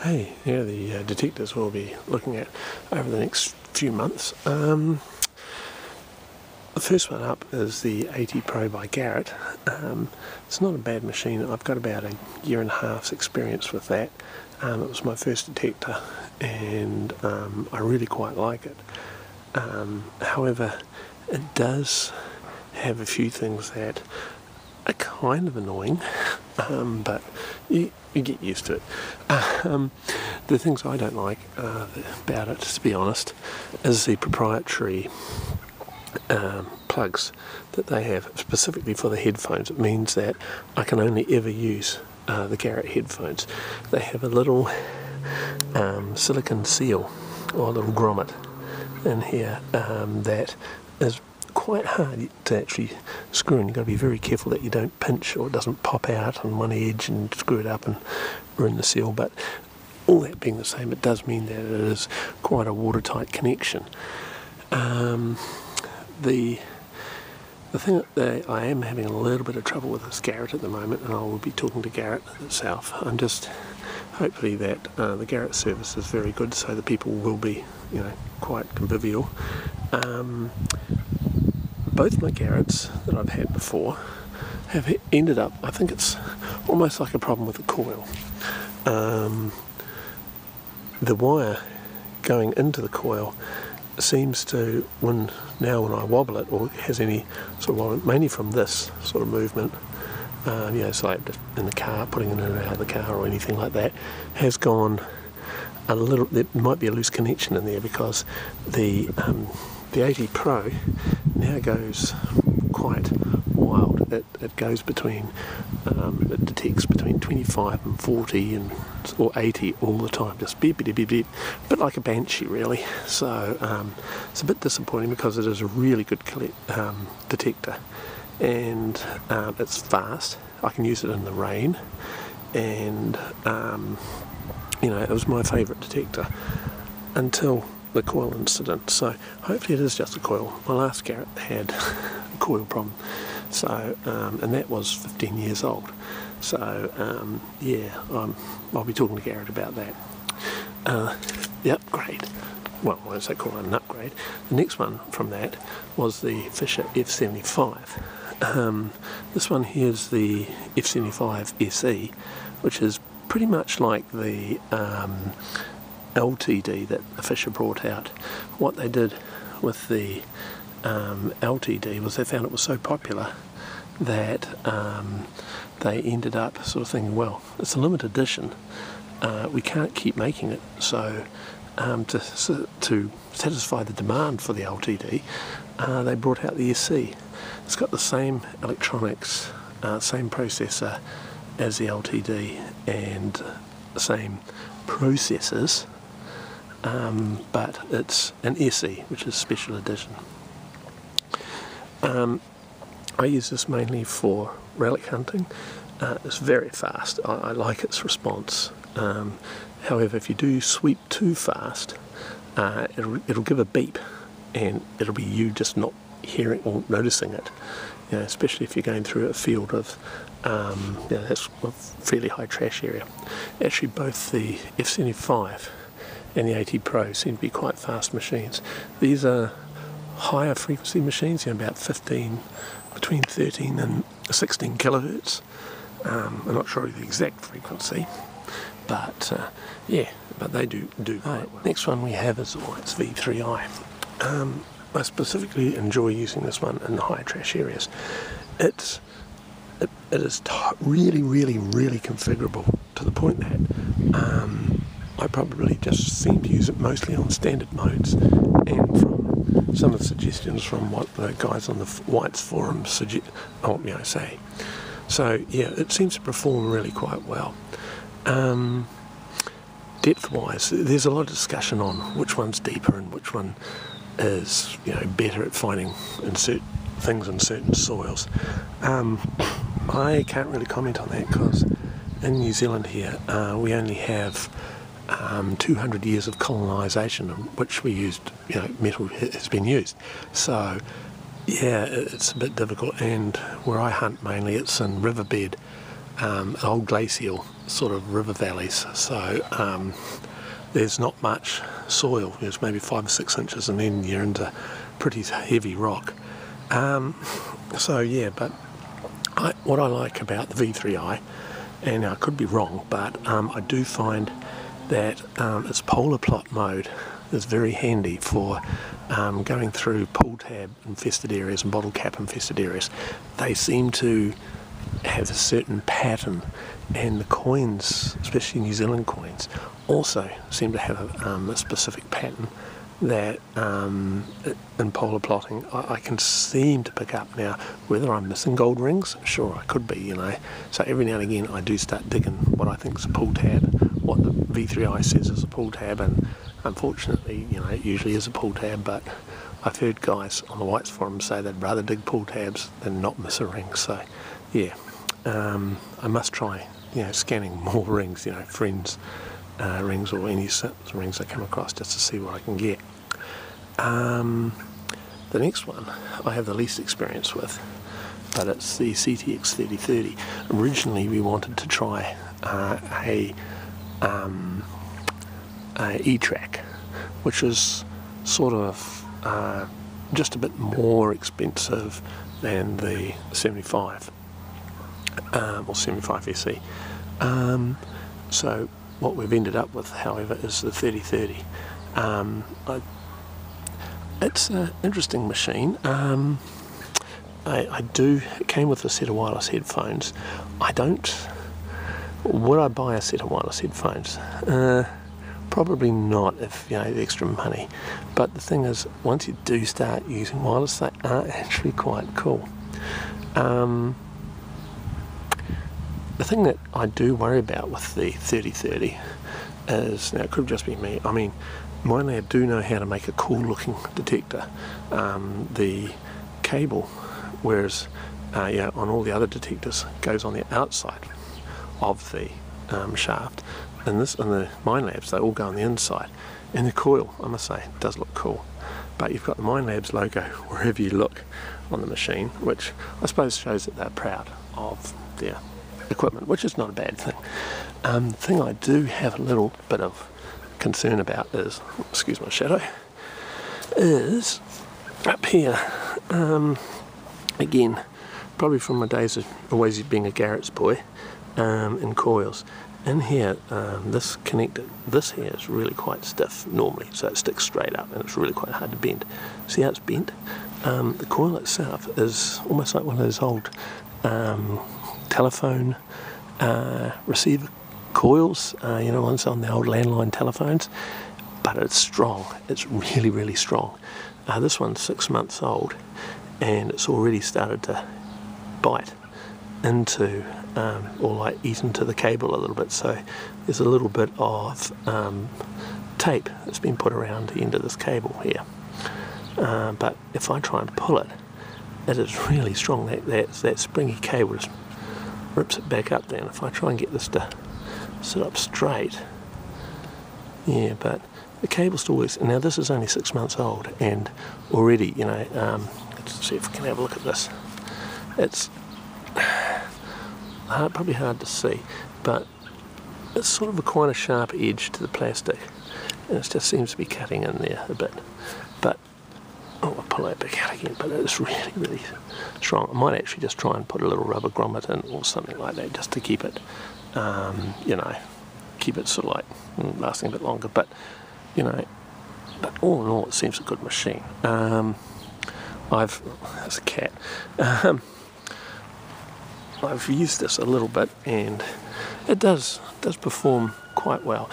Okay, here are the detectors we'll be looking at over the next few months. The first one up is the 80 Pro by Garratt. It's not a bad machine. I've got about a year and a half's experience with that. It was my first detector and I really quite like it. However, it does have a few things that are kind of annoying, but you get used to it. The things I don't like about it, to be honest, is the proprietary plugs that they have specifically for the headphones. It means that I can only ever use the Garratt headphones. They have a little silicon seal or a little grommet in here that is quite hard to actually screw in. You've got to be very careful that you don't pinch or it doesn't pop out on one edge and screw it up and ruin the seal. But all that being the same, it does mean that it is quite a watertight connection. The thing that I am having a little bit of trouble with is Garratt at the moment, and I will be talking to Garratt itself. I'm just hopefully that the Garratt service is very good, so the people will be, quite convivial. Both my Garratts that I've had before have ended up, I think it's almost like a problem with the coil. The wire going into the coil seems to, when I wobble it, or has any sort of wobble, mainly from this sort of movement, so like in the car, putting it in and out of the car or anything like that, has gone a little, there might be a loose connection in there because the 80 Pro now goes quite wild. It goes between, it detects between 25 and 40 or 80 all the time, just beep, beep, beep, beep, a bit like a banshee really. So it's a bit disappointing because it is a really good detector, and it's fast. I can use it in the rain, and it was my favourite detector until the coil incident. So hopefully it is just a coil. My last Garratt had a coil problem, so and that was 15 years old. So I'll be talking to Garratt about that. The upgrade, well, I won't say call it an upgrade. The next one from that was the Fisher F75. This one here is the F75Se, which is pretty much like the LTD that Fisher brought out. What they did with the LTD was they found it was so popular that they ended up sort of thinking, well, it's a limited edition, we can't keep making it, so to satisfy the demand for the LTD, they brought out the SC. It's got the same electronics, same processor as the LTD, and the same processors, but it's an SE, which is special edition. I use this mainly for relic hunting. It's very fast. I like its response. However, if you do sweep too fast, it'll give a beep, and it'll be you just not hearing or noticing it. Especially if you're going through a field of that's a fairly high trash area. Actually, both the F75 and the 80 Pro seem to be quite fast machines. These are higher frequency machines, about between 13 and 16 kilohertz. I'm not sure of the exact frequency, but but they do quite well. Next one we have is it's V3i. I specifically enjoy using this one in the high trash areas. It is really, really, really configurable to the point that I probably just seem to use it mostly on standard modes, and from some of the suggestions from what the guys on the Whites forum say. So it seems to perform really quite well. Depth-wise, there's a lot of discussion on which one's deeper and which one is better at finding things in certain soils. I can't really comment on that because in New Zealand here we only have 200 years of colonisation in which we used, metal has been used. So it's a bit difficult, and where I hunt mainly, it's in riverbed, old glacial sort of river valleys, so there's not much soil. There's maybe 5 or 6 inches, and then you're into pretty heavy rock. So yeah, but what I like about the V3i, and I could be wrong, but I do find that its polar plot mode is very handy for going through pull tab infested areas and bottle cap infested areas. They seem to have a certain pattern, and the coins, especially New Zealand coins, also seem to have a specific pattern that in polar plotting I can seem to pick up. Now, whether I'm missing gold rings, sure, I could be, you know. So every now and again I do start digging what I think is a pull tab, what the V3i says is a pull tab, and unfortunately, you know, it usually is a pull tab, but I've heard guys on the Whites forum say they'd rather dig pull tabs than not miss a ring. So yeah, I must try, you know, scanning more rings, you know, friends rings or any rings I come across, just to see what I can get. The next one I have the least experience with, but it's the Ctx3030. Originally we wanted to try a E-track, which is sort of just a bit more expensive than the 75 or 75Se. So what we've ended up with, however, is the 3030. It's an interesting machine. It came with a set of wireless headphones. Would I buy a set of wireless headphones? Probably not, if you know the extra money. But the thing is, once you do start using wireless, they are actually quite cool. The thing that I do worry about with the 3030 is, now it could just be me, I mean, MineLab do know how to make a cool looking detector. The cable, whereas yeah, on all the other detectors, goes on the outside of the shaft, and the MineLabs, they all go on the inside. And the coil, I must say, does look cool. But you've got the MineLabs logo wherever you look on the machine, which I suppose shows that they're proud of their equipment, which is not a bad thing. The thing I do have a little bit of concern about is, excuse my shadow, is up here. Again, probably from my days of always being a Garratt's boy, in coils. In here, this connector, this here is really quite stiff normally, so it sticks straight up and it's really quite hard to bend. See how it's bent? The coil itself is almost like one of those old telephone receiver coils, you know, ones on the old landline telephones, but it's strong. It's really, really strong. This one's 6 months old, and it's already started to bite into or like eat into the cable a little bit, so there's a little bit of tape that's been put around the end of this cable here. But if I try and pull it, it is really strong. That springy cable just rips it back up there, and if I try and get this to sit up straight, yeah, but the cable still works. Now this is only 6 months old, and already, you know, let's see if we can have a look at this. It's probably hard to see, but it's sort of quite a sharp edge to the plastic, and it just seems to be cutting in there a bit. But oh, I'll pull that back out again, but it's really, really strong. I might actually just try and put a little rubber grommet in or something like that, just to keep it, you know, keep it sort of like lasting a bit longer. But, you know, but all in all, it seems a good machine. That's a cat. I've used this a little bit, and it does perform quite well.